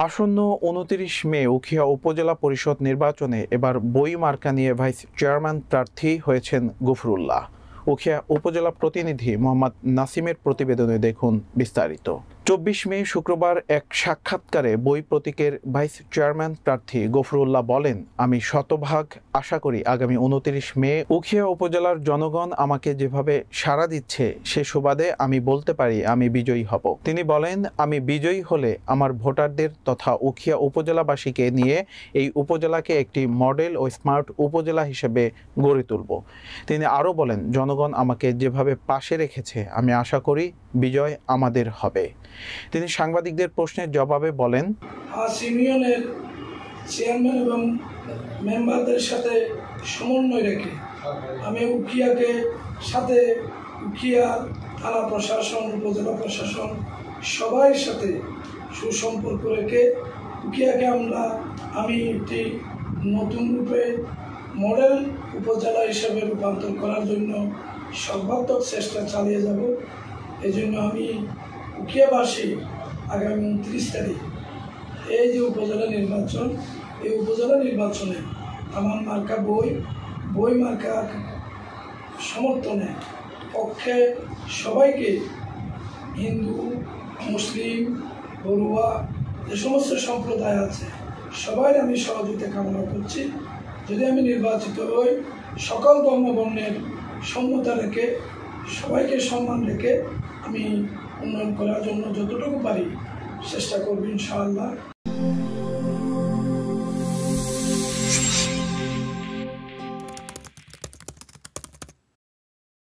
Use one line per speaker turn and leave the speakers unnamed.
আসন্ন ২৯ মে উখিয়া উপজেলা পরিষদ নির্বাচনে এবার বই মার্কা নিয়ে ভাইস চেয়ারম্যান প্রার্থী হয়েছেন গফরুল্লাহ। উখিয়া উপজেলা প্রতিনিধি মোহাম্মদ নাসিমের প্রতিবেদনে দেখুন বিস্তারিত। ২৪ মে শুক্রবার এক সাক্ষাৎকারে বই প্রতীকের ভাইস চেয়ারম্যান প্রার্থী গফরুল্লাহ বলেন, আমি শতভাগ আশা করি আগামী ২৯ মে উখিয়া উপজেলার জনগণ আমাকে যেভাবে সাড়া দিচ্ছে সে সুবাদে আমি বলতে পারি আমি বিজয়ী হব। তিনি বলেন, আমি বিজয়ী হলে আমার ভোটারদের তথা উখিয়া উপজেলাবাসীকে নিয়ে এই উপজেলাকে একটি মডেল ও স্মার্ট উপজেলা হিসেবে গড়ে তুলব। তিনি আরও বলেন, জনগণ আমাকে যেভাবে পাশে রেখেছে আমি আশা করি বিজয় আমাদের হবে। তিনি সাংবাদিকদের প্রশ্নের জবাবে বলেন,
ইউনিয়নের চেয়ারম্যান এবং মেম্বারদের সাথে সমন্বয় রেখে আমি উখিয়াকে সাথে উখিয়া থানা প্রশাসন, উপজেলা প্রশাসন সবার সাথে সুসম্পর্ক রেখে উখিয়াকে আমি একটি নতুন রূপে মডেল উপজেলা হিসেবে রূপান্তর করার জন্য সর্বাত্মক চেষ্টা চালিয়ে যাব। এজন্য আমি উখিয়াবাসী আগামী ২৯ তারিখ এই যে উপজেলা নির্বাচন, এই উপজেলা নির্বাচনে আমার মার্কা বই মার্কার সমর্থনে পক্ষে সবাইকে, হিন্দু, মুসলিম, বড়ুয়া যে সমস্ত সম্প্রদায় আছে সবাই আমি সহযোগিতা কামনা করছি। যদি আমি নির্বাচিত হই, সকল ধর্মবর্ণের সম্মতা রেখে সবাইকে সম্মান রেখে আমি উন্নয়ন করার জন্য যতটুকু পারি চেষ্টা করব ইনশাআল্লাহ।